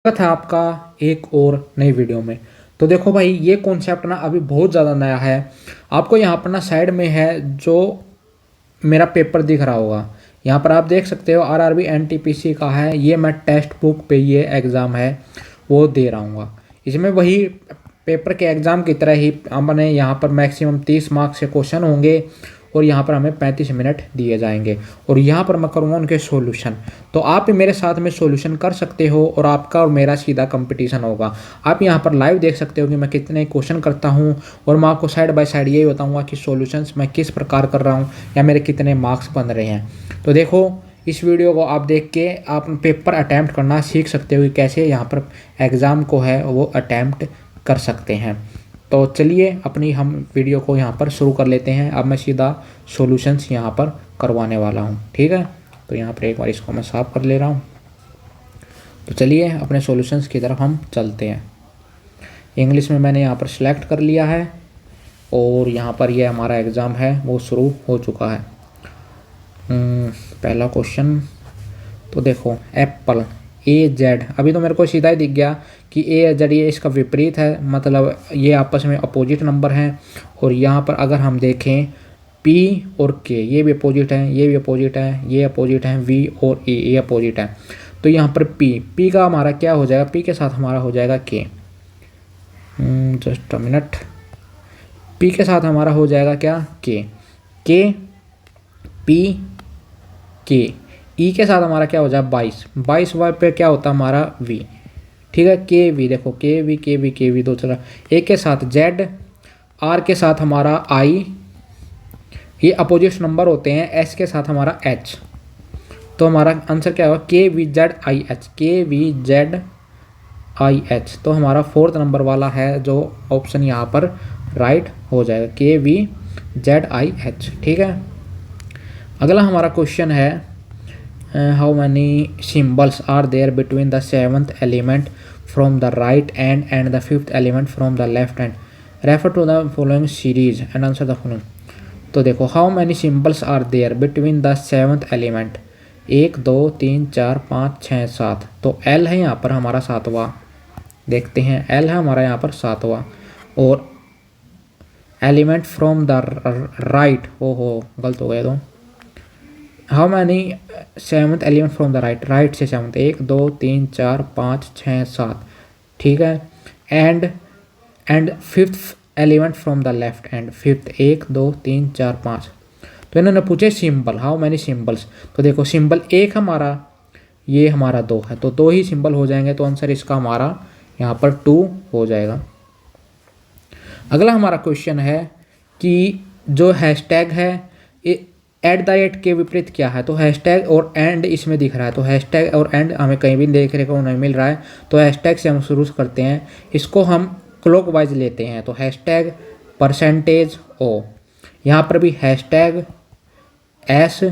स्वागत है आपका एक और नई वीडियो में। तो देखो भाई, ये कॉन्सेप्ट ना अभी बहुत ज़्यादा नया है। आपको यहाँ पर ना साइड में है जो मेरा पेपर दिख रहा होगा, यहाँ पर आप देख सकते हो आरआरबी एनटीपीसी का है। ये मैं टेक्स्ट बुक पे ये एग्ज़ाम है वो दे रहा हूँ। इसमें वही पेपर के एग्ज़ाम की तरह ही हमने यहाँ पर मैक्सिमम 30 मार्क्स के क्वेश्चन होंगे और यहाँ पर हमें 35 मिनट दिए जाएंगे और यहाँ पर मैं करूँगा उनके सॉल्यूशन। तो आप भी मेरे साथ में सॉल्यूशन कर सकते हो और आपका और मेरा सीधा कंपटीशन होगा। आप यहाँ पर लाइव देख सकते हो कि मैं कितने क्वेश्चन करता हूँ और मैं आपको साइड बाय साइड यही बताऊँगा कि सॉल्यूशंस मैं किस प्रकार कर रहा हूँ या मेरे कितने मार्क्स बन रहे हैं। तो देखो, इस वीडियो को आप देख के आप पेपर अटैम्प्ट करना सीख सकते हो कि कैसे यहाँ पर एग्ज़ाम को है वो अटैम्प्ट कर सकते हैं। तो चलिए अपनी हम वीडियो को यहाँ पर शुरू कर लेते हैं। अब मैं सीधा सॉल्यूशंस यहाँ पर करवाने वाला हूँ, ठीक है। तो यहाँ पर एक बार इसको मैं साफ़ कर ले रहा हूँ। तो चलिए अपने सॉल्यूशंस की तरफ हम चलते हैं। इंग्लिश में मैंने यहाँ पर सिलेक्ट कर लिया है और यहाँ पर ये हमारा एग्ज़ाम है वो शुरू हो चुका है। पहला क्वेश्चन तो देखो, एप्पल AZ, अभी तो मेरे को सीधा ही दिख गया कि AZ ये इसका विपरीत है, मतलब ये आपस में अपोजिट नंबर हैं। और यहाँ पर अगर हम देखें P और K ये भी अपोजिट हैं, ये भी अपोजिट है, ये अपोजिट हैं, V और A ये अपोजिट है। तो यहाँ पर P का हमारा क्या हो जाएगा, P के साथ हमारा हो जाएगा K। Just a minute, P के साथ हमारा हो जाएगा क्या, K P K। ई के साथ हमारा क्या हो जाए 22 वाई पे क्या होता है हमारा V, ठीक है। के वी देखो, के वी दो चला। ए के साथ Z, R के साथ हमारा I, ये अपोजिट नंबर होते हैं। S के साथ हमारा H। तो हमारा आंसर क्या होगा, KVZIH। तो हमारा फोर्थ नंबर वाला है जो ऑप्शन यहाँ पर राइट हो जाएगा, KVZIH, ठीक है। अगला हमारा क्वेश्चन है, how many symbols are there between the 7th element from the right end the 5th element from the left hand, refer to the following series and answer the following. तो देखो, how many symbols are there between the 7th element, 1 2 3 4 5 6 7। तो L है यहाँ पर हमारा 7वां, देखते हैं L है हमारा यहाँ पर 7वां। और एलिमेंट फ्रॉम द राइट, ओहो गलत हो गया। तो how many 7th element from the right से 7th, 1 2 3 4 5 6 7, ठीक है। And 5th element from the left and 5th, 1 2 3 4 5। तो इन्होंने पूछे सिंबल, हाउ मैनी सिंबल्स। तो देखो, सिंबल एक हमारा, ये हमारा 2 है, तो 2 ही सिंबल हो जाएंगे। तो आंसर इसका हमारा यहाँ पर 2 हो जाएगा। अगला हमारा क्वेश्चन है कि जो हैशटैग है @ के विपरीत क्या है। तो हैशटैग और एंड इसमें दिख रहा है, तो हैशटैग और एंड हमें कहीं भी देखने को नहीं मिल रहा है। तो हैशटैग से हम शुरू करते हैं, इसको हम क्लॉकवाइज लेते हैं। तो हैशटैग %O, यहाँ पर भी हैशटैग S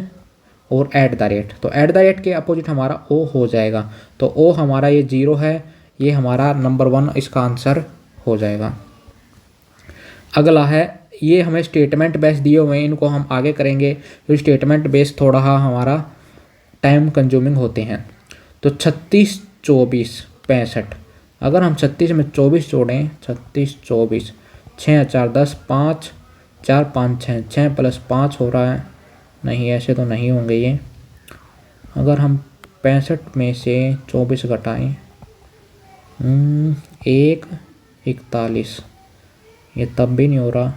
और @ तो @ के अपोजिट हमारा O हो जाएगा। तो O हमारा ये 0 है, ये हमारा नंबर 1 इसका आंसर हो जाएगा। अगला है, ये हमें स्टेटमेंट बेस दिए हुए हैं, इनको हम आगे करेंगे। तो स्टेटमेंट बेस थोड़ा हमारा टाइम कंज्यूमिंग होते हैं। तो 36 24 65, अगर हम 36 में 24 जोड़ें, 36 24, 6 4 10, 5 4 5 6, 6 + 5 हो रहा है, नहीं ऐसे तो नहीं होंगे ये। अगर हम 65 में से 24 घटाएं, 1 41, ये तब भी नहीं हो रहा।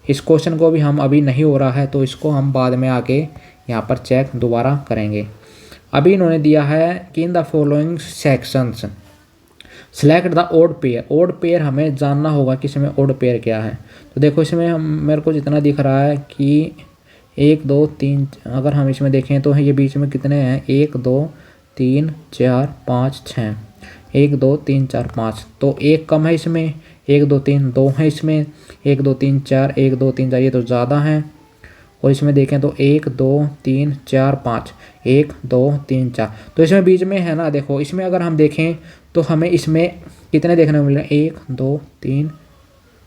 इस क्वेश्चन को भी हम अभी नहीं हो रहा है, तो इसको हम बाद में आके यहाँ पर चेक दोबारा करेंगे। अभी इन्होंने दिया है कि in the following sections select the odd pair. Odd pair हमें जानना होगा कि इसमें ओड पेयर क्या है। तो देखो, इसमें हम मेरे को जितना दिख रहा है कि 1 2 3, अगर हम इसमें देखें तो ये बीच में कितने हैं, 1 2 3 4 5 6, 1 2 3 4 5। तो एक कम है इसमें, 1 2 3 2 है इसमें, 1 2 3 4, 1 2 3 4 ये तो ज़्यादा हैं। और इसमें देखें तो 1 2 3 4 5, 1 2 3 4। तो इसमें बीच में है ना, देखो इसमें अगर हम देखें तो हमें इसमें कितने देखने को मिल रहे हैं, 1 2 3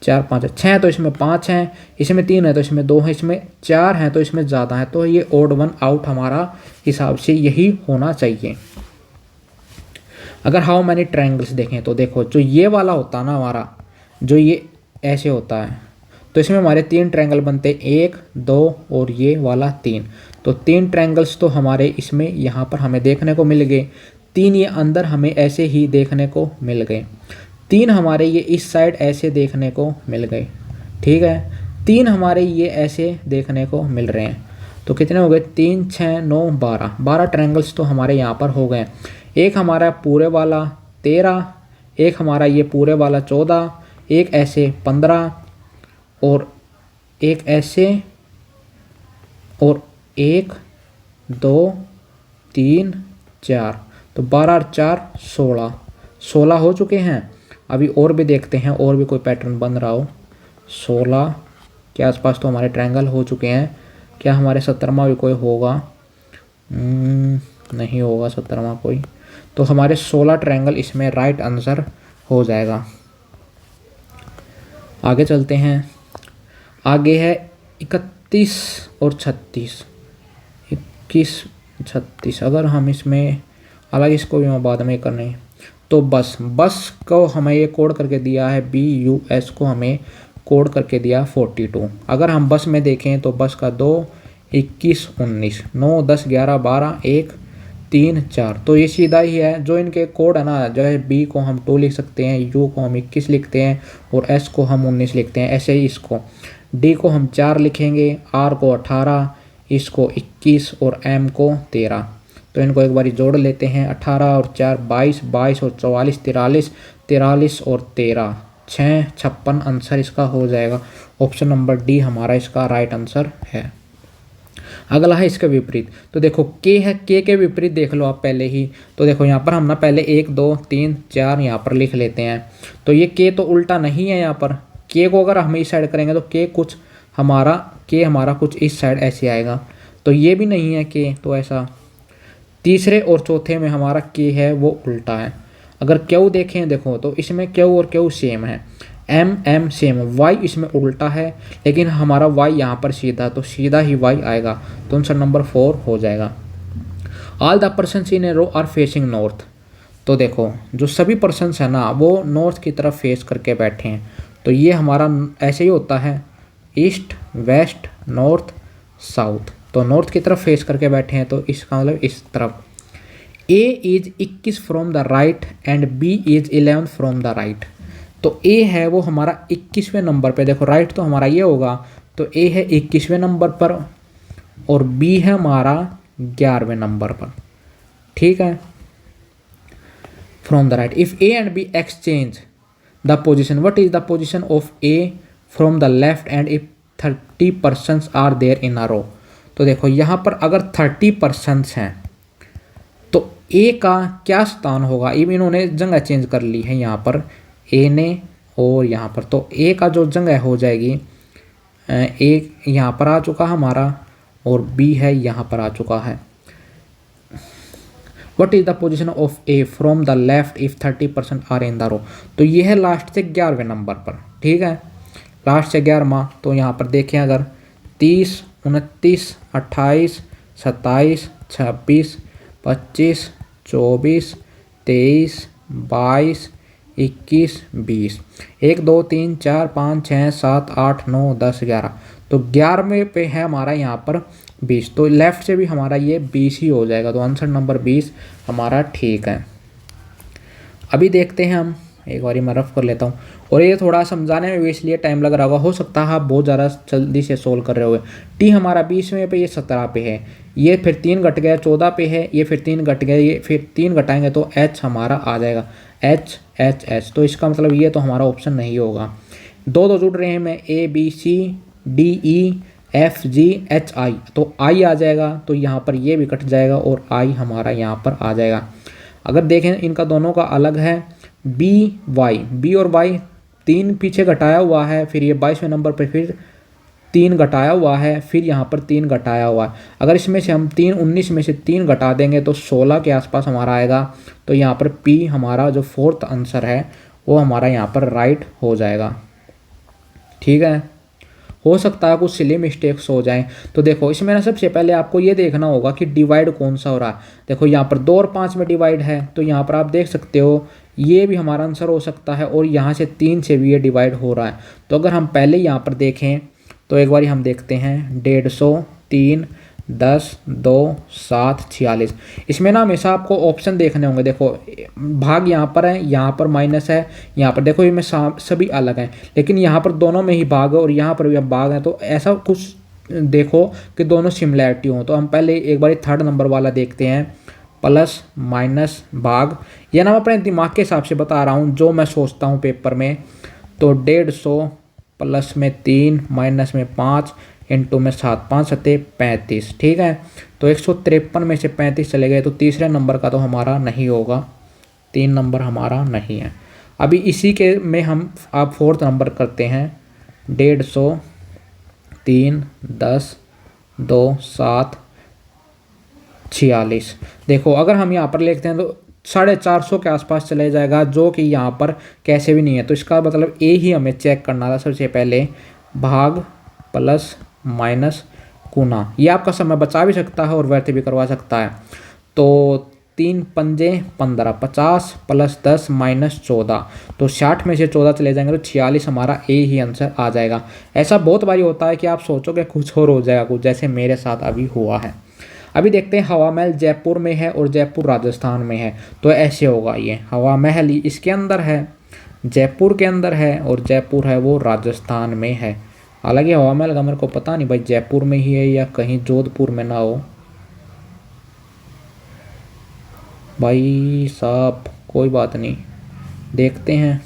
4 5 6, तो इसमें 5 हैं, इसमें 3 है तो इसमें 2 है, इसमें 4 हैं तो इसमें ज़्यादा है। तो ये ओड 1 आउट हमारा हिसाब से यही होना चाहिए। अगर हाउ मैनी ट्रायंगल्स देखें तो देखो जो ये वाला होता है ना हमारा, जो ये ऐसे होता है, तो इसमें हमारे 3 ट्रायंगल बनते हैं, 1 2 और ये वाला 3। तो 3 ट्रायंगल्स तो हमारे इसमें यहाँ पर हमें देखने को मिल गए, 3 ये अंदर हमें ऐसे ही देखने को मिल गए, 3 हमारे ये इस साइड ऐसे देखने को मिल गए, ठीक है, 3 हमारे ये ऐसे देखने को मिल रहे हैं। तो कितने हो गए, 3 6 9 12 ट्रायंगल्स तो हमारे यहाँ पर हो गए। एक हमारा पूरे वाला 13, एक हमारा ये पूरे वाला 14, एक ऐसे 15 और एक ऐसे, और 1 2 3 4, तो 12 और 4 16 हो चुके हैं। अभी और भी देखते हैं, और भी कोई पैटर्न बन रहा हो। 16 के आसपास तो हमारे ट्रायंगल हो चुके हैं। क्या हमारे 17वां भी कोई होगा? नहीं होगा 17वां कोई। तो हमारे 16 ट्रायंगल इसमें राइट आंसर हो जाएगा। आगे चलते हैं। आगे है 31 और 36। 21 36, अगर हम इसमें अलग, इसको भी मैं बाद में करने, तो बस को हमें ये कोड करके दिया है, BUS को हमें कोड करके दिया 42। अगर हम बस में देखें तो बस का 2 21 19 9 10 11 12 1 3 4, तो ये सीधा ही है। जो इनके कोड है ना, जो है B को हम 2 लिख सकते हैं, U को हम 21 लिखते हैं और S को हम 19 लिखते हैं। ऐसे ही इसको D को हम 4 लिखेंगे, R को 18, इसको 21 और M को 13। तो इनको एक बारी जोड़ लेते हैं, 18 और 4 22, 22 और 44 43, 43 और 13 6 56 आंसर इसका हो जाएगा। ऑप्शन नंबर डी हमारा इसका राइट आंसर है। अगला है इसके विपरीत। तो देखो के है, के के विपरीत देख लो आप पहले ही। तो देखो यहाँ पर हम ना पहले 1 2 3 4 यहाँ पर लिख लेते हैं। तो ये के तो उल्टा नहीं है, यहाँ पर के को अगर हम इस साइड करेंगे तो के हमारा कुछ इस साइड ऐसे आएगा। तो ये भी नहीं है के, तो ऐसा। तीसरे और चौथे में हमारा के है वो उल्टा है। अगर क्यू देखें, देखो तो इसमें क्यू और क्यू सेम है, एम सेम, वाई इसमें उल्टा है, लेकिन हमारा वाई यहाँ पर सीधा, तो सीधा ही वाई आएगा। तो आंसर नंबर 4 हो जाएगा। All the persons in a row are facing north. तो देखो जो सभी पर्सन्स है ना वो नॉर्थ की तरफ फेस करके बैठे हैं। तो ये हमारा ऐसे ही होता है, ईस्ट वेस्ट नॉर्थ साउथ। तो नॉर्थ की तरफ फेस करके बैठे हैं, तो इसका मतलब इस तरफ। A is 21 from the right and B is 11 from the right. तो ए है वो हमारा 21वें नंबर पे, देखो राइट तो हमारा ये होगा, तो ए है 21वें नंबर पर और बी है हमारा 11वें नंबर पर, ठीक है। From the right, if A and B exchange the position, what is the position of A from the left and if 30 persons are there in a row. तो देखो यहाँ पर अगर 30 पर्सन्स हैं तो ए का क्या स्थान होगा। इन्होंने जगह चेंज कर ली है यहाँ पर ए ने और यहाँ पर, तो ए का जो जगह हो जाएगी, ए यहाँ पर आ चुका हमारा और बी है यहाँ पर आ चुका है। What is the position of A from the left if 30% are in the row. तो ये है लास्ट से 11वें नंबर पर, ठीक है, लास्ट से 11वां। तो यहाँ पर देखें अगर 30 29 28 27 26 25 24 23 22 21 20, 1 2 3 4 5 6 7 8 9 10 11, तो 11वें पे है हमारा यहाँ पर 20। तो लेफ्ट से भी हमारा ये 20 ही हो जाएगा। तो आंसर नंबर 20 हमारा ठीक है। अभी देखते हैं हम, एक बार मैं रफ कर लेता हूँ, और ये थोड़ा समझाने में भी इसलिए टाइम लग रहा होगा, हो सकता है आप बहुत ज़्यादा जल्दी से सोल्व कर रहे होगे। टी हमारा 20वें पे, ये 17 पे है, ये फिर 3 घट गया 14 पे है, ये फिर 3 घट गया, ये फिर 3 घटाएंगे तो एच हमारा आ जाएगा, एच एच एच। तो इसका मतलब ये तो हमारा ऑप्शन नहीं होगा। दो जुड़ रहे हैं में A B C D E F G H I, तो आई आ जाएगा, तो यहाँ पर ये भी कट जाएगा और आई हमारा यहाँ पर आ जाएगा। अगर देखें इनका दोनों का अलग है, बी और वाई 3 पीछे घटाया हुआ है, फिर ये 22वें नंबर पर फिर 3 घटाया हुआ है, फिर यहाँ पर 3 घटाया हुआ है। अगर इसमें से हम 19 में से 3 घटा देंगे तो 16 के आसपास हमारा आएगा। तो यहाँ पर पी हमारा जो 4th आंसर है वो हमारा यहाँ पर राइट हो जाएगा, ठीक है। हो सकता है कुछ सिली मिस्टेक्स हो जाएं। तो देखो इसमें ना सबसे पहले आपको ये देखना होगा कि डिवाइड कौन सा हो रहा है। देखो यहाँ पर 2 और 5 में डिवाइड है, तो यहाँ पर आप देख सकते हो ये भी हमारा आंसर हो सकता है, और यहाँ से 3 से भी ये डिवाइड हो रहा है। तो अगर हम पहले यहाँ पर देखें तो एक बार हम देखते हैं 150, 3, 10, 2, 7, 46। इसमें ना हमेशा आपको ऑप्शन देखने होंगे। देखो भाग यहाँ पर है, यहाँ पर माइनस है, यहाँ पर देखो ये में सभी अलग हैं, लेकिन यहाँ पर दोनों में ही भाग है और यहाँ पर भी भाग है। तो ऐसा कुछ देखो कि दोनों सिमिलैरिटी हो। तो हम पहले एक बार 3rd नंबर वाला देखते हैं, प्लस माइनस भाग। यह ना मैं अपने दिमाग के हिसाब से बता रहा हूँ जो मैं सोचता हूँ पेपर में। तो 150 प्लस में 3 माइनस में 5 इंटू में 7, 5 सत्ते 35। ठीक है, तो 153 में से 35 चले गए, तो तीसरे नंबर का तो हमारा नहीं होगा, 3 नंबर हमारा नहीं है। अभी इसी के में हम आप 4th नंबर करते हैं, 150, 3, 10, 2, 7, 46। देखो अगर हम यहाँ पर लिखते हैं तो 450 के आसपास चले जाएगा, जो कि यहाँ पर कैसे भी नहीं है। तो इसका मतलब ए ही हमें चेक करना था सबसे पहले, भाग प्लस माइनस गुना। ये आपका समय बचा भी सकता है और व्यर्थ भी करवा सकता है। तो 3 पंजे 15, 50 प्लस 10 माइनस 14, तो 60 में से 14 चले जाएंगे तो 46 हमारा ए ही आंसर आ जाएगा। ऐसा बहुत बारी होता है कि आप सोचोगे कुछ और हो जाएगा, कुछ जैसे मेरे साथ अभी हुआ है। अभी देखते हैं हवा महल जयपुर में है और जयपुर राजस्थान में है, तो ऐसे होगा। ये हवा महल इसके अंदर है, जयपुर के अंदर है, और जयपुर है वो राजस्थान में है। हालांकि हवा महल का मेरे को पता नहीं भाई जयपुर में ही है या कहीं जोधपुर में ना हो भाई साहब, कोई बात नहीं, देखते हैं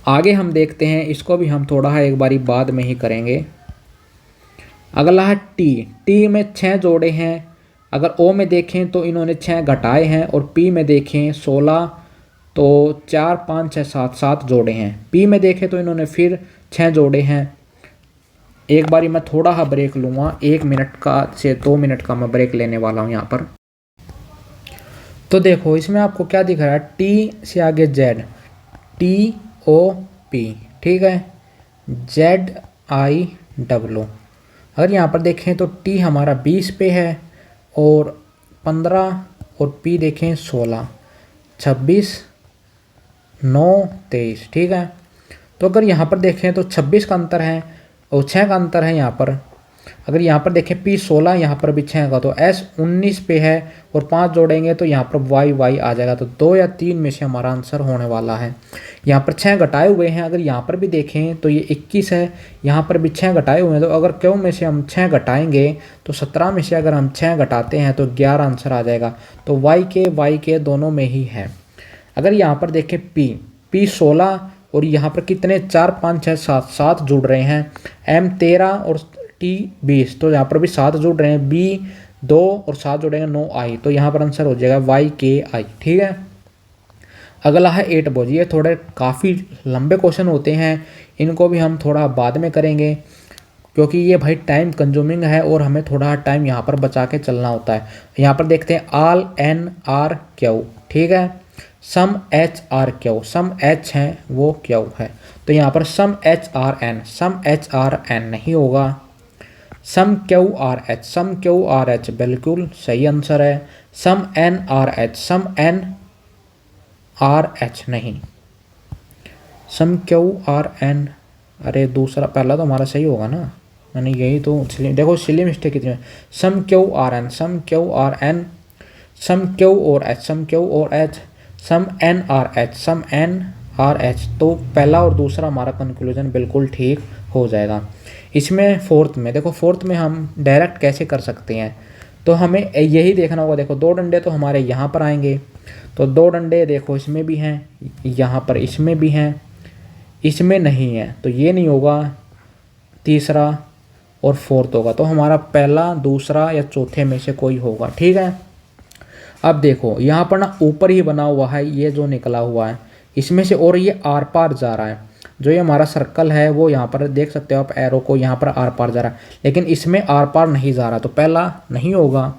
आगे। हम देखते हैं इसको भी हम थोड़ा है एक बारी बाद में ही करेंगे। अगला है टी में 6 जोड़े हैं। अगर ओ में देखें तो इन्होंने 6 घटाए हैं, और पी में देखें 16, तो 4, 5, 6, 7, 7 जोड़े हैं। पी में देखें तो इन्होंने फिर 6 जोड़े हैं। एक बारी मैं थोड़ा सा ब्रेक लूँगा, 1 मिनट का से 2 मिनट का मैं ब्रेक लेने वाला हूँ यहाँ पर। तो देखो इसमें आपको क्या दिख रहा है, टी से आगे जेड, TOP, ठीक है, ZIW। अगर यहाँ पर देखें तो टी हमारा 20 पे है और 15, और पी देखें 16, 26, 9, 23। ठीक है, तो अगर यहाँ पर देखें तो 26 का अंतर है और 6 का अंतर है यहाँ पर। अगर यहाँ पर देखें पी 16, यहाँ पर भी 6 का, तो S 19 पे है और 5 जोड़ेंगे तो यहाँ पर Y आ जाएगा। तो 2 या 3 में से हमारा आंसर होने वाला है। यहाँ पर 6 घटाए हुए हैं, अगर यहाँ पर भी देखें तो ये 21 है, यहाँ पर भी 6 घटाए हुए हैं। तो अगर क्यों में से हम 6 घटाएंगे तो 17 में से अगर हम 6 घटाते हैं तो 11 आंसर आ जाएगा। तो Y के दोनों में ही है। अगर यहाँ पर देखें पी 16 और यहाँ पर कितने 4, 5, 6, 7 जुड़ रहे हैं, M 13 और T 20, तो यहाँ पर भी 7 जुड़ रहे हैं, B 2 और 7 जुड़ेंगे 9I, तो यहाँ पर आंसर हो जाएगा YKI। ठीक है, अगला है 8 बोझ। ये थोड़े काफ़ी लंबे क्वेश्चन होते हैं, इनको भी हम थोड़ा बाद में करेंगे क्योंकि ये भाई टाइम कंज्यूमिंग है और हमें थोड़ा टाइम यहाँ पर बचा के चलना होता है। यहाँ पर देखते हैं ऑल NRQ, ठीक है, सम HRQ, सम H है वो Q है, तो यहाँ पर सम HRN, सम HRN नहीं होगा, सम QRH, सम QRH बिल्कुल सही आंसर है। सम NRH, सम NRH नहीं, सम QRN, अरे दूसरा पहला तो हमारा सही होगा ना, मैंने यही तो देखो सिली मिस्टेक कितनी है। सम QRN, सम QRN, सम Q और H, सम Q और H, सम NRH, सम NRH, तो पहला और दूसरा हमारा कंक्लूजन बिल्कुल ठीक हो जाएगा। इसमें फोर्थ में देखो, फोर्थ में हम डायरेक्ट कैसे कर सकते हैं, तो हमें यही देखना होगा। देखो 2 डंडे तो हमारे यहाँ पर आएंगे, तो 2 डंडे देखो इसमें भी हैं, यहाँ पर इसमें भी हैं, इसमें नहीं है, तो ये नहीं होगा, तीसरा और फोर्थ होगा। तो हमारा पहला, दूसरा या चौथे में से कोई होगा। ठीक है, अब देखो यहाँ पर ना ऊपर ही बना हुआ है ये जो निकला हुआ है इसमें से, और ये आर पार जा रहा है। जो ये हमारा सर्कल है वो यहाँ पर देख सकते हो आप, एरो को यहाँ पर आर पार जा रहा है, लेकिन इसमें आर पार नहीं जा रहा, तो पहला नहीं होगा।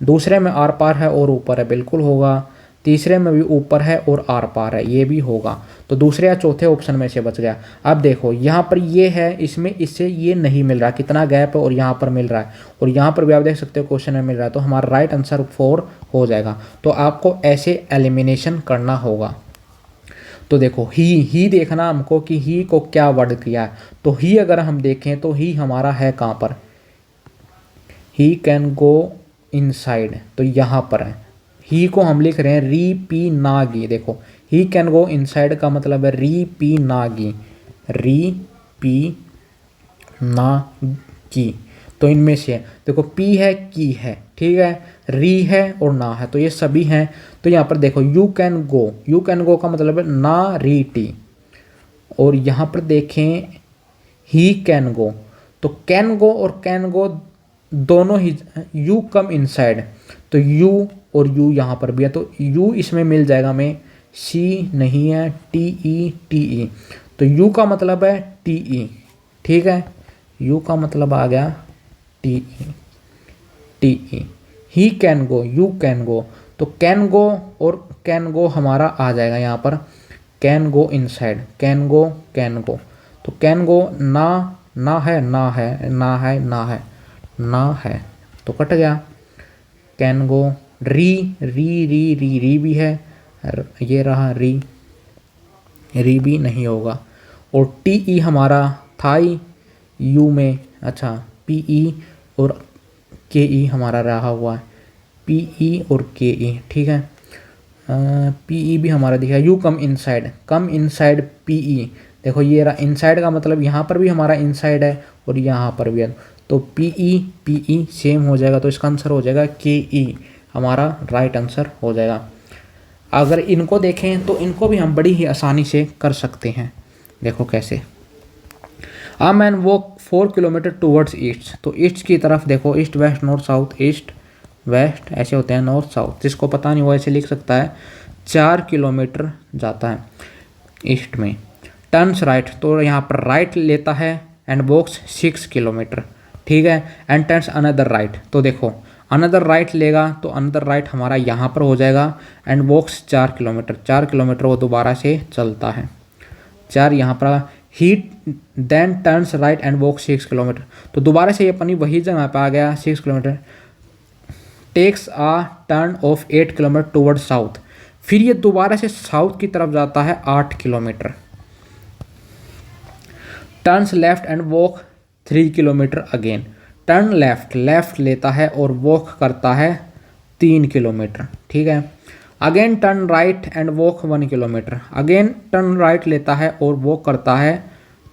दूसरे में आर पार है और ऊपर है, बिल्कुल होगा। तीसरे में भी ऊपर है और आर पार है, ये भी होगा। तो दूसरे या चौथे ऑप्शन में से बच गया। अब देखो यहाँ पर ये है, इसमें इससे ये नहीं मिल रहा, कितना गैप है, और यहाँ पर मिल रहा है, और यहाँ पर भी आप देख सकते हो क्वेश्चन में मिल रहा है। तो हमारा राइट आंसर 4 हो जाएगा। तो आपको ऐसे एलिमिनेशन करना होगा। तो देखो ही देखना हमको कि ही को क्या वर्ड किया है। तो ही अगर हम देखें तो ही हमारा है कहाँ पर, ही कैन गो इनसाइड, तो यहाँ पर है। ही को हम लिख रहे हैं री पी नागी। देखो ही कैन गो इनसाइड का मतलब है री पी नागी, री पी नागी। तो इनमें से देखो पी है, की है, ठीक है, री है और ना है, तो ये सभी हैं। तो यहाँ पर देखो यू कैन गो का मतलब है ना री टी। और यहाँ पर देखें ही कैन गो, तो कैन गो और कैन गो दोनों ही, यू कम इनसाइड, तो यू और यू यहाँ पर भी है, तो यू इसमें मिल जाएगा हमें, सी नहीं है, टी ई, तो यू का मतलब है टी ई, ठीक है, यू का मतलब आ गया T E. He can go, you can go, तो कैन गो और कैन गो हमारा आ जाएगा यहाँ पर, can go inside, can go, तो कैन गो ना है, तो कट गया। कैन गो री भी है, ये रहा री भी नहीं होगा। और टी ई हमारा थाई, यू में अच्छा पी ई और के ई हमारा रहा हुआ है, पी ई और के ई, ठीक है। पी ई भी हमारा दिखा, you come inside P E. देखो ये रहा इनसाइड का मतलब यहाँ पर भी हमारा इनसाइड है और यहाँ पर भी है, तो पी ई सेम हो जाएगा। तो इसका आंसर हो जाएगा के ई, हमारा राइट आंसर हो जाएगा। अगर इनको देखें तो इनको भी हम बड़ी ही आसानी से कर सकते हैं। देखो कैसे, आ man walk 4 kilometre towards east, तो ईस्ट की तरफ देखो, east west north south, east west ऐसे होते हैं, नॉर्थ साउथ, जिसको पता नहीं वो ऐसे लिख सकता है। 4 किलोमीटर जाता है ईस्ट में। टर्न्स राइट, तो यहाँ पर राइट लेता है एंड वॉक्स 6 किलोमीटर, ठीक है। एंड टर्न्स अनदर राइट, तो देखो अनदर राइट लेगा तो अनदर राइट हमारा यहाँ पर हो जाएगा। एंड वॉक्स 4 किलोमीटर वो दोबारा से चलता है, 4 यहाँ पर। He then turns right and walk 6 kilometre, तो दोबारा से ये अपनी वही जगह पे आ गया 6 kilometre. Takes a turn of 8 kilometre toward south, फिर ये दोबारा से साउथ की तरफ जाता है 8 kilometre. Turns left and walk 3 kilometre again, turn left लेता है और वॉक करता है 3 किलोमीटर, ठीक है। Again turn right and walk 1 kilometre, again turn right लेता है और वॉक करता है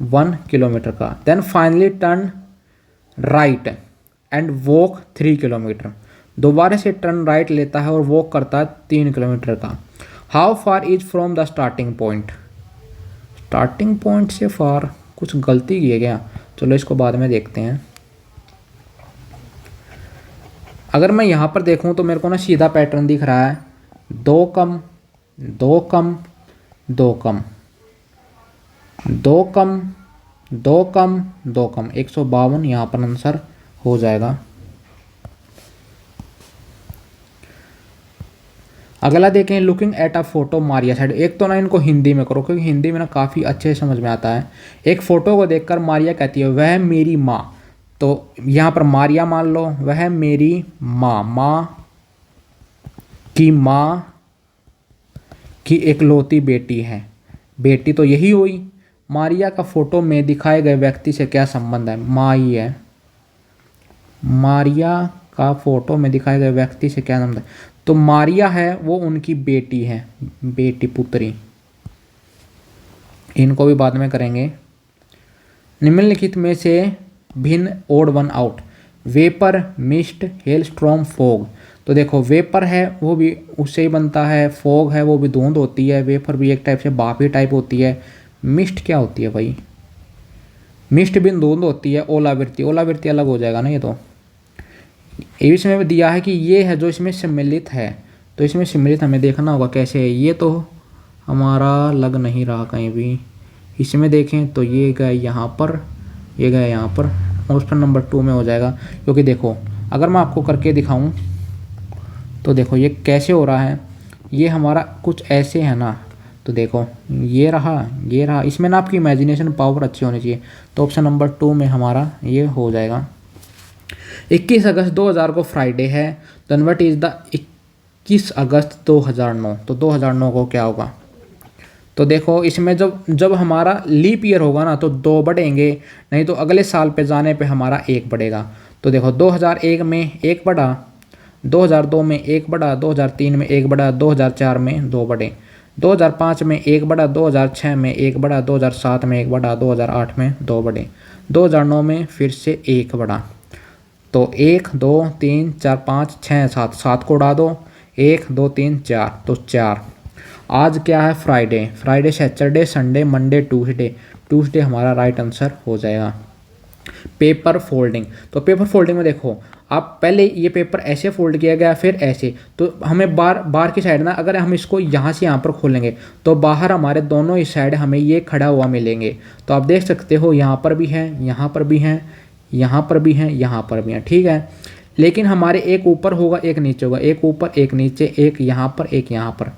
1 किलोमीटर का। Then finally turn right and walk 3 kilometre, दोबारा से टर्न राइट लेता है और वॉक करता है 3 किलोमीटर का। How far is from the starting point से फार, कुछ गलती किए गया, चलो इसको बाद में देखते हैं। अगर मैं यहाँ पर देखूँ तो मेरे को ना सीधा पैटर्न दिख रहा है, 2 कम 2 कम 2 कम 2 कम 2 कम 2 कम, 152 यहाँ पर आंसर हो जाएगा। अगला देखें, looking at a photo Maria side. एक तो ना इनको हिंदी में करो क्योंकि हिंदी में ना काफ़ी अच्छे से समझ में आता है। एक फ़ोटो को देखकर मारिया कहती है वह मेरी माँ, तो यहाँ पर मारिया मान लो, वह मेरी माँ की एकलौती बेटी है। बेटी तो यही हुई। मारिया का फोटो में दिखाए गए व्यक्ति से क्या संबंध है? माँ ही है। मारिया का फोटो में दिखाए गए व्यक्ति से क्या संबंध है? तो मारिया है वो उनकी बेटी है, बेटी पुत्री। इनको भी बाद में करेंगे। निम्नलिखित में से भिन्न odd one out, vapour, mist, hailstorm, fog. तो देखो वेपर है वो भी उससे ही बनता है, फोग है वो भी धुंध होती है, वेपर भी एक टाइप से भाप ही टाइप होती है। मिस्ट क्या होती है भाई? मिस्ट भी धुंध होती है। ओलावृष्टि अलग हो जाएगा ना ये तो। इसमें भी दिया है कि ये है जो इसमें सम्मिलित है, तो इसमें सम्मिलित हमें देखना होगा कैसे है। ये तो हमारा लग नहीं रहा कहीं भी। इसमें देखें तो ये गए यहाँ पर, ये गए यहाँ पर, ऑप्शन नंबर 2 में हो जाएगा। क्योंकि देखो अगर मैं आपको करके दिखाऊं तो देखो ये कैसे हो रहा है। ये हमारा कुछ ऐसे है ना, तो देखो ये रहा, इसमें ना आपकी इमेजिनेशन पावर अच्छी होनी चाहिए। तो ऑप्शन नंबर 2 में हमारा ये हो जाएगा। 21 अगस्त 2000 को फ्राइडे है, देन व्हाट इज द 21 अगस्त 2009, तो 2009 को क्या होगा? तो देखो इसमें जब जब हमारा लीप ईयर होगा ना तो 2 बढ़ेंगे, नहीं तो अगले साल पे जाने पे हमारा 1 बढ़ेगा। तो देखो 2001 में 1 बढ़ा, 2002 में 1 बढ़ा, 2003 में 1 बढ़ा, 2004 में 2 बढ़े, 2005 में 1 बढ़ा, 2006 में 1 बढ़ा, 2007 में 1 बढ़ा, 2008 में 2 बढ़े, 2009 में फिर से 1 बढ़ा। तो 1 2 3 4 5 6 7, 7 को उड़ा दो, 1 2 3 4, तो 4। आज क्या है? Friday, Friday Saturday Sunday Monday Tuesday, Tuesday हमारा राइट आंसर हो जाएगा। पेपर फोल्डिंग, तो पेपर फोल्डिंग में देखो आप पहले ये पेपर ऐसे फोल्ड किया गया फिर ऐसे, तो हमें बाहर की साइड ना, अगर हम इसको यहाँ से यहाँ पर खोलेंगे तो बाहर हमारे दोनों ही साइड हमें ये खड़ा हुआ मिलेंगे। तो आप देख सकते हो यहाँ पर भी है, यहाँ पर भी है, यहाँ पर भी है, यहाँ पर भी है, ठीक है। लेकिन हमारे एक ऊपर होगा एक नीचे होगा, एक ऊपर एक नीचे, एक यहाँ पर एक यहाँ पर,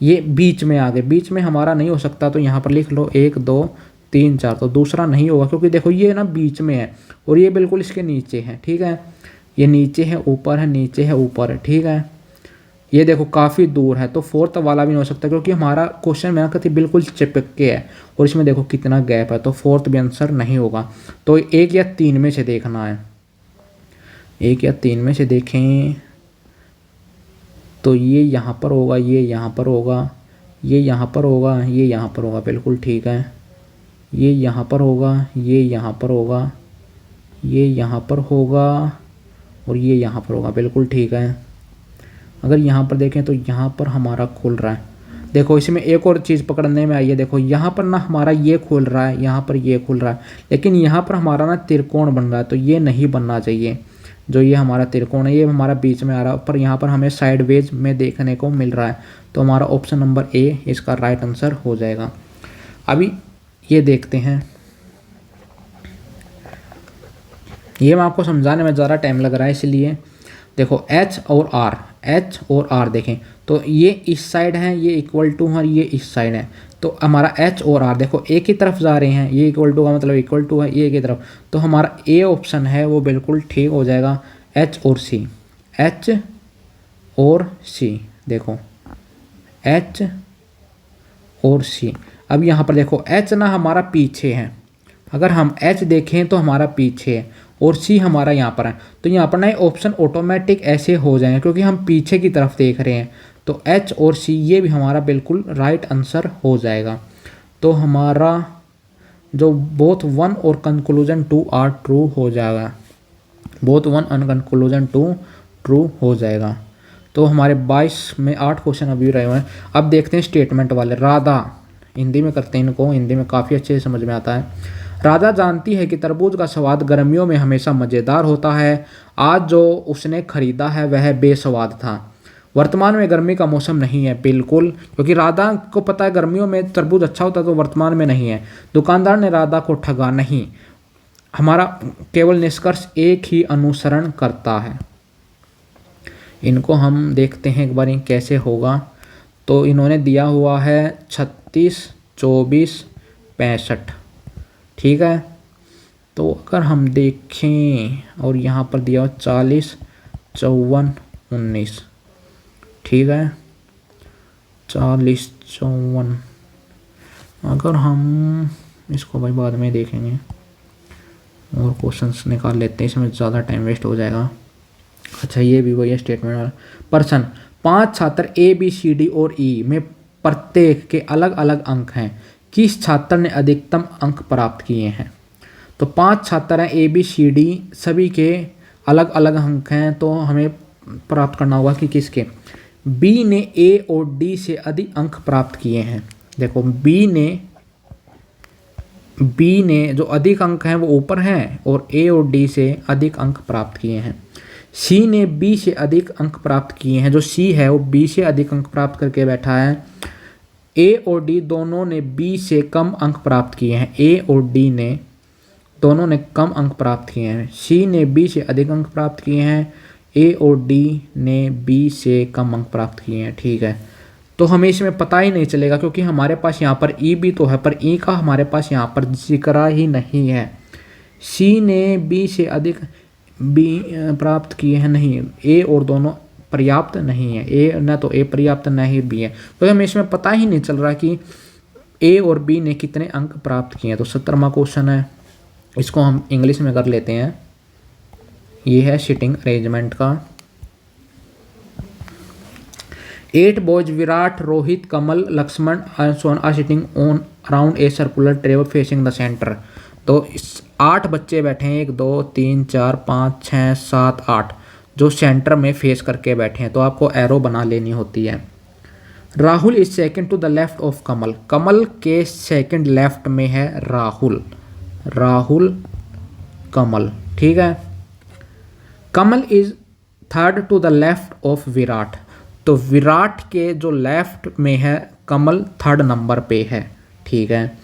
ये बीच में आ गए, बीच में हमारा नहीं हो सकता। तो यहाँ पर लिख लो 1 2 3 4, तो दूसरा नहीं होगा क्योंकि देखो ये ना बीच में है और ये बिल्कुल इसके नीचे है, ठीक है। ये नीचे है ऊपर है, नीचे है ऊपर है, ठीक है। ये देखो काफ़ी दूर है, तो फोर्थ वाला भी नहीं हो सकता क्योंकि हमारा क्वेश्चन में कहती बिल्कुल चिपक के है और इसमें देखो कितना गैप है, तो फोर्थ भी आंसर नहीं होगा। तो 1 या 3 में से देखना है, 1 या 3 में से देखें। तो ये यहाँ पर होगा, ये यहाँ पर होगा, ये यहाँ पर होगा, ये यहाँ पर होगा, बिल्कुल ठीक है। ये यहाँ पर होगा, ये यहाँ पर होगा, ये यहाँ पर होगा और ये यहाँ पर होगा, बिल्कुल ठीक है। अगर यहाँ पर देखें तो यहाँ पर हमारा खुल रहा है। देखो इसमें एक और चीज़ पकड़ने में आई है, देखो यहाँ पर ना हमारा ये खुल रहा है, यहाँ पर ये खुल रहा है, लेकिन यहाँ पर हमारा ना त्रिकोण बन रहा है, तो ये नहीं बनना चाहिए। जो ये हमारा त्रिकोण है ये हमारा बीच में आ रहा है, पर यहाँ पर हमें साइडवेज में देखने को मिल रहा है। तो हमारा ऑप्शन नंबर ए इसका राइट आंसर हो जाएगा। अभी ये देखते हैं, ये मैं आपको समझाने में ज़्यादा टाइम लग रहा है इसलिए। देखो एच और आर देखें तो ये इस साइड है, ये इक्वल टू है, ये इस साइड है। तो हमारा एच और आर देखो एक ही तरफ जा रहे हैं, ये इक्वल टू का मतलब इक्वल टू है, ये एक ही तरफ। तो हमारा ए ऑप्शन है वो बिल्कुल ठीक हो जाएगा, एच और सी, एच और सी। देखो एच और सी। अब यहाँ पर देखो एच ना हमारा पीछे है, अगर हम एच देखें तो हमारा पीछे है और सी हमारा यहाँ पर है। तो यहाँ पर ना ऑप्शन ऑटोमेटिक ऐसे हो जाएंगे क्योंकि हम पीछे की तरफ देख रहे हैं। तो एच और सी ये भी हमारा बिल्कुल राइट आंसर हो जाएगा। तो हमारा जो बोथ 1 और कंक्लूजन 2 आर ट्रू हो जाएगा, बोथ 1 और कंक्लूजन 2 ट्रू हो जाएगा। तो हमारे 22 में 8 क्वेश्चन अभी रहे हुए हैं। अब देखते हैं स्टेटमेंट वाले। राधा, हिंदी में करते हैं इनको, हिंदी में काफ़ी अच्छे से समझ में आता है। राधा जानती है कि तरबूज का स्वाद गर्मियों में हमेशा मज़ेदार होता है। आज जो उसने खरीदा है वह बेस्वाद था। वर्तमान में गर्मी का मौसम नहीं है। बिल्कुल, क्योंकि राधा को पता है गर्मियों में तरबूज अच्छा होता है, तो वर्तमान में नहीं है। दुकानदार ने राधा को ठगा नहीं। हमारा केवल निष्कर्ष एक ही अनुसरण करता है। इनको हम देखते हैं एक बार कैसे होगा। तो इन्होंने दिया हुआ है 36 24 65, ठीक है। तो अगर हम देखें और यहाँ पर दिया हुआ 40 54 19, ठीक है, 40 54। अगर हम इसको भाई बाद में देखेंगे और क्वेश्चंस निकाल लेते हैं, इसमें ज़्यादा टाइम वेस्ट हो जाएगा। अच्छा ये भी वही स्टेटमेंट वाला पर्सन। 5 छात्र ए बी सी डी और ई में प्रत्येक के अलग अलग अंक हैं। किस छात्र ने अधिकतम अंक प्राप्त किए हैं? तो 5 छात्र हैं ए बी सी डी, सभी के अलग अलग अंक हैं, तो हमें प्राप्त करना होगा कि किसके। बी ने ए और डी से अधिक अंक प्राप्त किए हैं। देखो बी ने जो अधिक अंक हैं वो ऊपर हैं और ए और डी से अधिक अंक प्राप्त किए हैं। सी ने बी से अधिक अंक प्राप्त किए हैं, जो सी है वो बी से अधिक अंक प्राप्त करके बैठा है। ए और डी दोनों ने बी से कम अंक प्राप्त किए हैं। ए और डी ने दोनों ने कम अंक प्राप्त किए हैं। सी ने बी से अधिक अंक प्राप्त किए हैं। ए और डी ने बी से कम अंक प्राप्त किए हैं, ठीक है। तो हमें इसमें पता ही नहीं चलेगा, क्योंकि हमारे पास यहाँ पर ई भी तो है, पर ई का हमारे पास यहाँ पर जिक्र ही नहीं है। सी ने बी से अधिक बी प्राप्त किए हैं, नहीं, ए और दोनों पर्याप्त नहीं है, ए न तो ए पर्याप्त न ही बी है, तो हमें इसमें पता ही नहीं चल रहा कि ए और बी ने कितने अंक प्राप्त किए हैं। तो 17वां क्वेश्चन है, इसको हम इंग्लिश में कर लेते हैं। ये है सीटिंग अरेंजमेंट का। 8 boys Virat, Rohit, Kamal, Lakshman and Sohan are sitting on around a circular table facing the centre. तो 8 बच्चे बैठे हैं, 1 2 3 4 5 6 7 8, जो सेंटर में फेस करके बैठे हैं। तो आपको एरो बना लेनी होती है। Rahul is second to the left of Kamal. Kamal के सेकंड लेफ्ट में है राहुल, राहुल कमल, ठीक है। Kamal is third to the left of Virat. तो विराट के जो लेफ्ट में है कमल थर्ड नंबर पे है, ठीक है।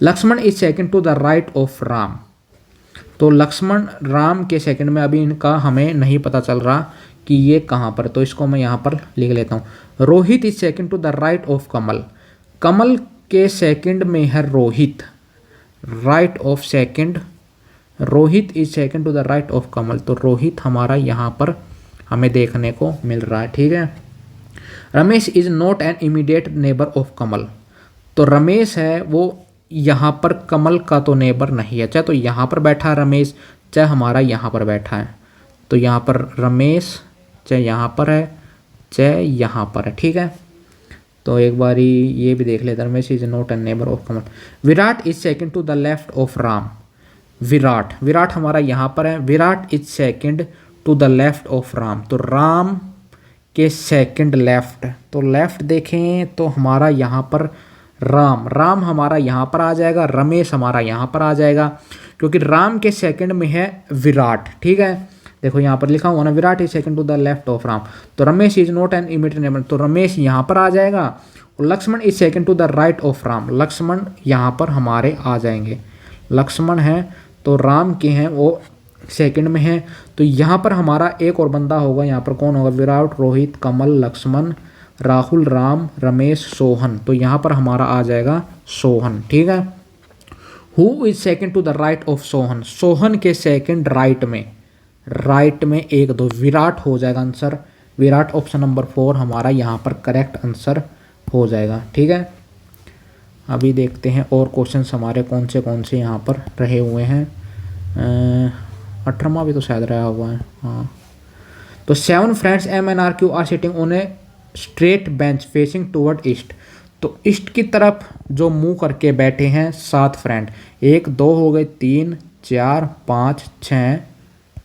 Lakshman is second to the right of Ram. तो लक्ष्मण राम के सेकंड में, अभी इनका हमें नहीं पता चल रहा कि ये कहाँ पर, तो इसको मैं यहाँ पर लिख लेता हूँ। Rohit is second to the right of Kamal. Kamal के सेकंड में है Rohit, right of second. Rohit is second to the right of Kamal. तो रोहित हमारा यहाँ पर हमें देखने को मिल रहा है, ठीक है। Ramesh is not an immediate neighbour of Kamal. तो रमेश है वो यहाँ पर कमल का तो नेबर नहीं है, चाहे तो यहाँ पर बैठा है रमेश, चाहे हमारा यहाँ पर बैठा है। तो यहाँ पर रमेश चाहे यहाँ पर है, चाहे यहाँ पर है, ठीक है। तो एक बारी ये भी देख लेते, Ramesh is not an neighbour of Kamal. Virat is second to the left of Ram. Virat, Virat हमारा यहाँ पर है। Virat is second to the left of Ram. तो राम के सेकंड लेफ्ट, तो लेफ्ट देखें तो हमारा यहाँ पर राम, राम हमारा यहाँ पर आ जाएगा, रमेश हमारा यहाँ पर आ जाएगा, क्योंकि राम के सेकंड में है विराट, ठीक है। देखो यहाँ पर लिखा हुआ ना, Virat is second to the left of Ram. तो Ramesh is not an immediate neighbour, तो रमेश यहाँ पर आ जाएगा। और Lakshman is second to the right of Ram. Lakshman यहाँ पर हमारे आ जाएंगे, लक्ष्मण है तो राम के हैं वो सेकंड में है। तो यहाँ पर हमारा एक और बंदा होगा, यहाँ पर कौन होगा, विराट, रोहित, कमल, लक्ष्मण, राहुल, राम, रमेश, सोहन। तो यहाँ पर हमारा आ जाएगा सोहन, ठीक है। Who is second to the right of Sohan. Sohan के सेकंड राइट में, राइट में 1 2 विराट हो जाएगा आंसर। विराट ऑप्शन नंबर 4 हमारा यहाँ पर करेक्ट आंसर हो जाएगा, ठीक है। अभी देखते हैं और क्वेश्चंस हमारे कौन से यहाँ पर रहे हुए हैं। 18वां भी तो शायद रहा हुआ है, हाँ। तो 7 friends M N R Q R sitting on a straight bench facing toward east. तो ईस्ट की तरफ जो मुंह करके बैठे हैं 7 फ्रेंड, 1 2 हो गए, 3 4 5 6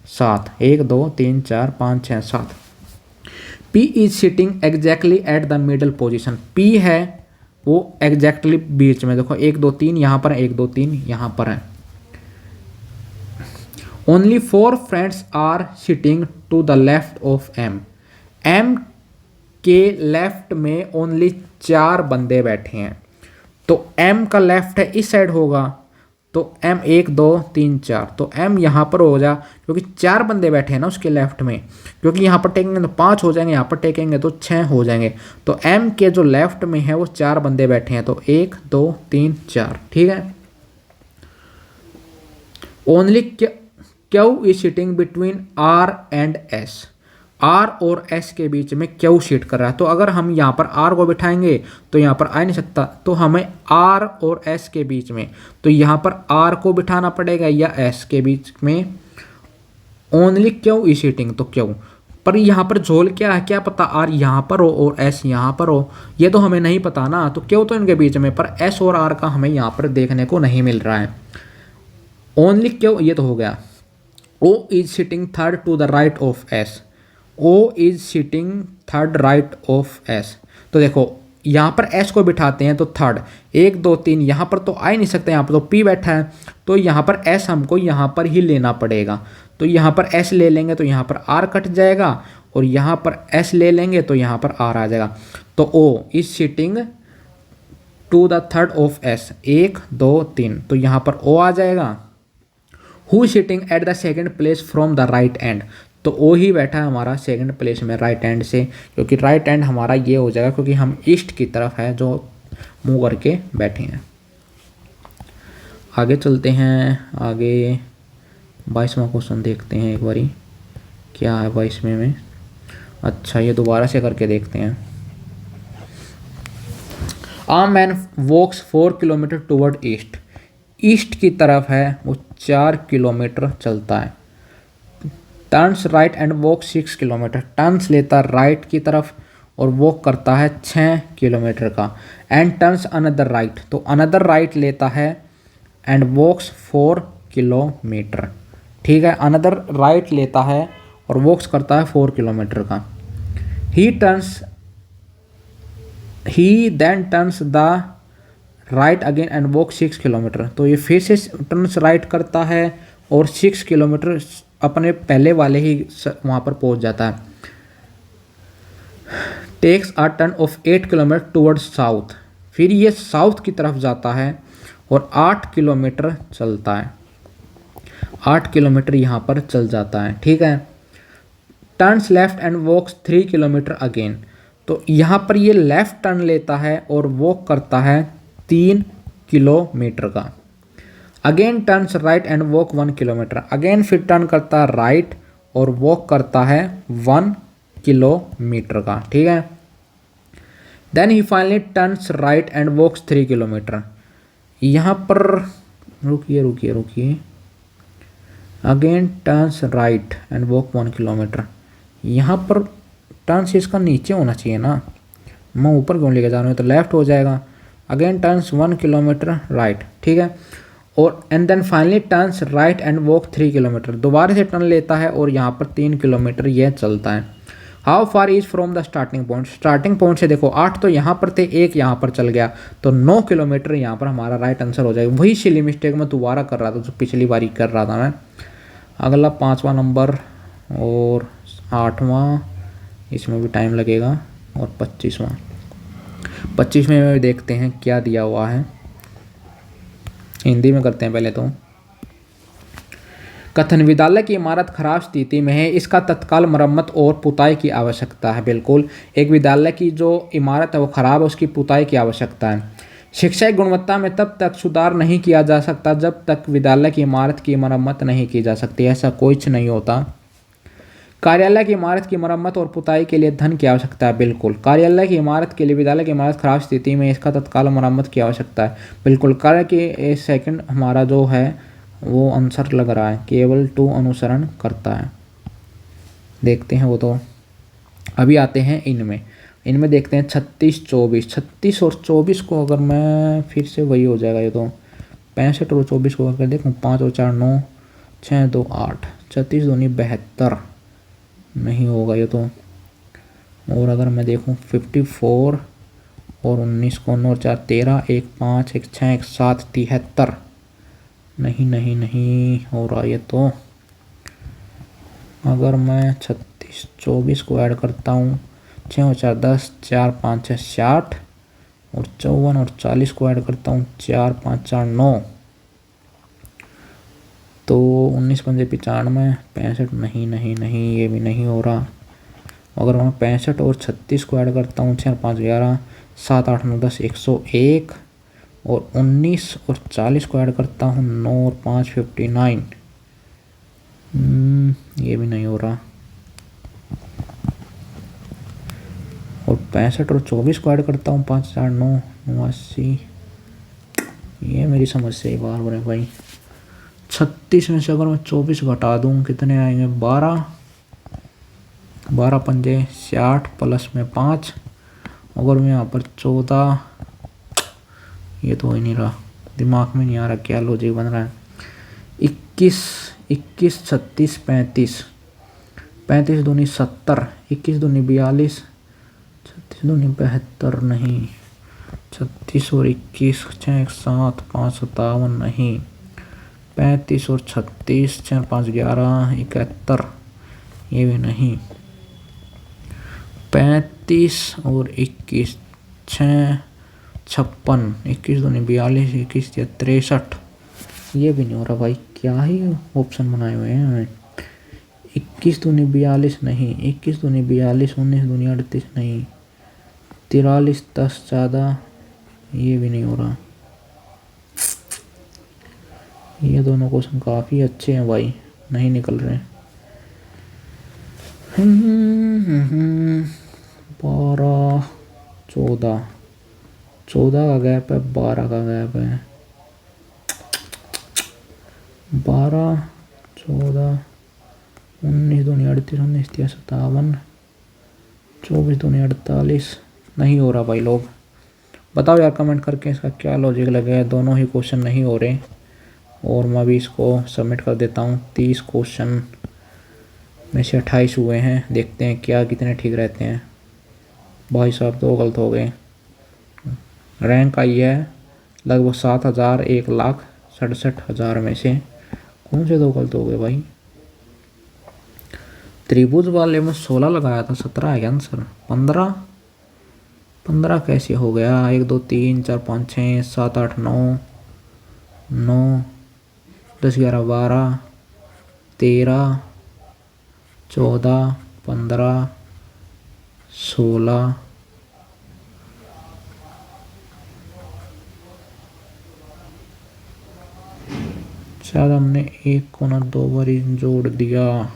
7, 1 2 3 4 5 6 7। P is sitting exactly at the middle position. P है वो एग्जैक्टली बीच में, देखो 1 2 3 यहाँ पर है, 1 2 3 यहाँ पर है। Only 4 friends are sitting to the left of M। M के लेफ्ट में ओनली 4 बंदे बैठे हैं। तो M का लेफ्ट है इस साइड होगा, तो M 1 2 3 4, तो M यहाँ पर हो जा, क्योंकि 4 बंदे बैठे हैं ना उसके लेफ्ट में, क्योंकि यहाँ पर टेकेंगे तो 5 हो जाएंगे, यहाँ पर टेकेंगे तो 6 हो जाएंगे। तो M के जो लेफ्ट में है वो 4 बंदे बैठे हैं, तो 1 2 3 4, ठीक है। Only Q is sitting between R and S। R और S के बीच में Q सीट कर रहा है। तो अगर हम यहाँ पर R को बिठाएंगे तो यहाँ पर आ नहीं सकता, तो हमें R और S के बीच में, तो यहाँ पर R को बिठाना पड़ेगा या S के बीच में। ओनली Q इज सिटिंग, तो Q पर यहाँ पर झोल क्या है, क्या पता R यहाँ पर हो और S यहाँ पर हो, ये तो हमें नहीं पता ना। तो Q तो इनके बीच में, पर S और R का हमें यहाँ पर देखने को नहीं मिल रहा है। ओनली Q ये तो हो गया। O is sitting third to the right of S। O is sitting third right of S। तो देखो यहाँ पर S को बिठाते हैं तो थर्ड, 1 2 3 यहाँ पर तो आ ही नहीं सकते, यहाँ पर तो P बैठा है, तो यहाँ पर S हमको यहाँ पर ही लेना पड़ेगा। तो यहाँ पर S ले लेंगे तो यहाँ पर R कट जाएगा, और यहाँ पर S ले लेंगे तो यहाँ पर R आ जाएगा। तो O is sitting to the third of S, 1 2 3, तो यहाँ पर O आ जाएगा। Who sitting at the second place from the right and. तो ओ ही बैठा है हमारा सेकंड प्लेस में राइट हैंड से, क्योंकि राइट हैंड हमारा ये हो जाएगा क्योंकि हम ईस्ट की तरफ है जो मुंह करके बैठे हैं। आगे चलते हैं, आगे 22वां क्वेश्चन देखते हैं एक बारी क्या है 22वें में। अच्छा ये दोबारा से करके देखते हैं। A man walks 4 kilometre toward east, east की तरफ है वो 4 किलोमीटर चलता है। Turns right and walk 6 kilometre, turns लेता राइट की तरफ और वॉक करता है 6 किलोमीटर का। एंड टर्न्स अनदर राइट, तो अनदर राइट लेता है एंड वॉक्स 4 किलोमीटर। ठीक है, अनदर राइट लेता है और वॉक्स करता है 4 किलोमीटर का। He then turns the right again and walk 6 kilometre, तो ये फिर से टर्न्स राइट करता है और 6 किलोमीटर अपने पहले वाले ही वहाँ पर पहुँच जाता है। Takes a turn of 8 kilometre towards south, फिर ये साउथ की तरफ जाता है और 8 किलोमीटर चलता है, 8 किलोमीटर यहाँ पर चल जाता है। ठीक है, turns left and walks 3 kilometre again, तो यहाँ पर ये लेफ्ट टर्न लेता है और वॉक करता है 3 किलोमीटर का। Again turns right and walk 1 kilometre, again फिर टर्न करता है राइट और वॉक करता है 1 किलोमीटर का। ठीक है, then he finally turns right and walks 3 kilometre. यहाँ पर रुकिए, again turns right and walk 1 kilometre, यहाँ पर टर्न्स इसका नीचे होना चाहिए ना, मैं ऊपर क्यों लेके जा रहा हूँ, तो लेफ्ट हो जाएगा। अगेन टर्न्स 1 किलोमीटर राइट, ठीक है, और and then finally turns right and walk 3 kilometre, दोबारा से टर्न लेता है और यहाँ पर 3 किलोमीटर यह चलता है। How far is from the starting point, starting point से देखो 8 तो यहाँ पर थे, 1 यहाँ पर चल गया, तो 9 किलोमीटर यहाँ पर हमारा राइट आंसर हो जाएगा। वही सिली मिस्टेक मैं दोबारा कर रहा था जो पिछली बारी कर रहा था मैं। अगला 5वां नंबर और 8वां, इसमें भी टाइम लगेगा, और 25वें में भी देखते हैं क्या दिया हुआ है। हिंदी में करते हैं पहले तो। कथन, विद्यालय की इमारत खराब स्थिति में है, इसका तत्काल मरम्मत और पुताई की आवश्यकता है। बिल्कुल, एक विद्यालय की जो इमारत है वो खराब है, उसकी पुताई की आवश्यकता है। शिक्षा की गुणवत्ता में तब तक सुधार नहीं किया जा सकता जब तक विद्यालय की इमारत की मरम्मत नहीं की जा सकती, ऐसा कुछ नहीं होता। कार्यालय की इमारत की मरम्मत और पुताई के लिए धन की आवश्यकता है। बिल्कुल, कार्यालय की इमारत के लिए विद्यालय की इमारत खराब स्थिति में, इसका तत्काल मरम्मत की आवश्यकता है। बिल्कुल, कार्य के सेकंड हमारा जो है वो आंसर लग रहा है, केवल 2 अनुसरण करता है। देखते हैं वो तो। अभी आते हैं इनमें देखते हैं 36, 24, 36 और 24 को अगर मैं फिर से वही हो जाएगा ये तो। 65 और 24 को अगर देखूँ, 5 और 4 9, 6 2 8, 36 दूनी 72, नहीं होगा ये तो। और अगर मैं देखूं 54 और 19 को 9 और 4 13, 1 5 1 6 1 7 73, नहीं हो रहा ये तो। अगर मैं 36 24 को ऐड करता हूँ, 6 और 4 10, 4 5 6 60, और 54 और 40 को ऐड करता हूँ, 4 5 4 9, तो 19 पंजे 95, 65, नहीं ये भी नहीं हो रहा। अगर मैं 65 और 36 को ऐड करता हूँ, 6 5 11, 7 8 9 10 101, और 19 और 40 को ऐड करता हूँ, 9 और 5 59, ये भी नहीं हो रहा। और 65 और 24 को ऐड करता हूँ, 5 4 9 89, ये मेरी समस्या ही बार है भाई। 36 में से अगर मैं 24 घटा दूँ कितने आएंगे, 12 पंजे 60 प्लस में 5, अगर मैं यहाँ पर 14, ये तो हो ही नहीं रहा, दिमाग में नहीं आ रहा क्या लॉजिक बन रहा है। 21 36 35, 35 दूनी 70, 21 दूनी 42, 36 दूनी 72, नहीं 36 और 21 6 1 7 5 57, नहीं 35 और 36 4 5 11 71, ये भी नहीं। 35 और 21 6 56, 21 दूनी 42, 21 63, ये भी नहीं हो रहा भाई, क्या ही ऑप्शन बनाए हुए हैं। 21 दूनी 42 नहीं, 21 दूनी 42, 19 दूनी 38 नहीं, 43 10 ज़्यादा, ये भी नहीं हो रहा। ये दोनों क्वेश्चन काफ़ी अच्छे हैं भाई, नहीं निकल रहे। 12 14, 14 का गैप है, 12 का गैप है। 12 14, 19 दूनी 38, 19 3 57, 24 दूनी 48, नहीं हो रहा भाई। लोग बताओ यार कमेंट करके इसका क्या लॉजिक लगे है। दोनों ही क्वेश्चन नहीं हो रहे और मैं भी इसको सबमिट कर देता हूँ। 30 क्वेश्चन में से 28 हुए हैं, देखते हैं क्या कितने ठीक रहते हैं। भाई साहब 2 गलत हो गए। रैंक आई है लगभग 7,000, 1,67,000 में से कौन से 2 गलत हो गए भाई। त्रिभुज वाले में 16 लगाया था, 17 है क्या आंसर। 15 कैसे हो गया। 1 2 3 4 5 6 7 8 9 9 10 11 12 13 14 15 16 शायद हमने 1 को ना 2 बार जोड़ दिया,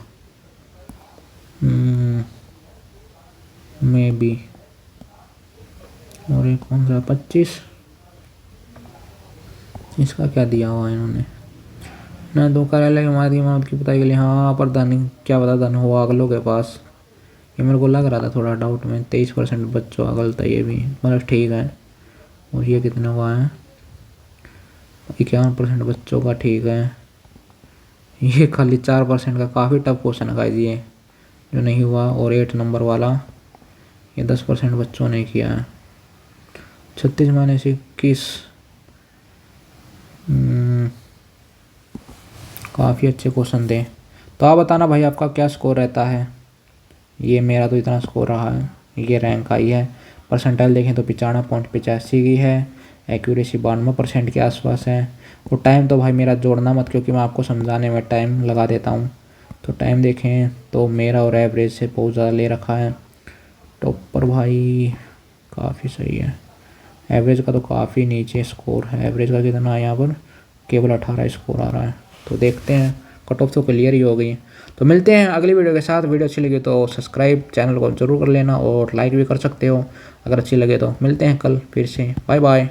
मे बी। और एक कौन सा 25, इसका क्या दिया हुआ है इन्होंने ना। 2 कार्यालय हमारी मौत की पिताई के लिए, हाँ पर धन क्या पता धन हो अगलों के पास, ये मेरे को लग रहा था थोड़ा डाउट में। 23% बच्चों का गलत है ये भी, मतलब ठीक है। और ये कितना हुआ है, 51% बच्चों का ठीक है। ये खाली 4% का काफ़ी टफ क्वेश्चन है गाइस ये जो नहीं हुआ। और 8 नंबर वाला ये 10% बच्चों ने किया है। 36 माइनस 21, काफ़ी अच्छे क्वेश्चन थे। तो आप बताना भाई आपका क्या स्कोर रहता है। ये मेरा तो इतना स्कोर रहा है। ये रैंक आई है। परसेंटाइल देखें तो 95.85 की है। एक्यूरेसी 92% के आसपास है। और टाइम तो भाई मेरा जोड़ना मत, क्योंकि मैं आपको समझाने में टाइम लगा देता हूँ। तो टाइम देखें तो मेरा और एवरेज से बहुत ज़्यादा ले रखा है। टॉपर भाई काफ़ी सही है। एवरेज का तो काफ़ी नीचे स्कोर है। एवरेज का कितना है यहाँ पर, केवल 18 स्कोर आ रहा है। तो देखते हैं, कट ऑफ तो क्लियर ही हो गई। तो मिलते हैं अगली वीडियो के साथ। वीडियो अच्छी लगी तो सब्सक्राइब चैनल को जरूर कर लेना और लाइक भी कर सकते हो अगर अच्छी लगे तो। मिलते हैं कल फिर से, बाय बाय।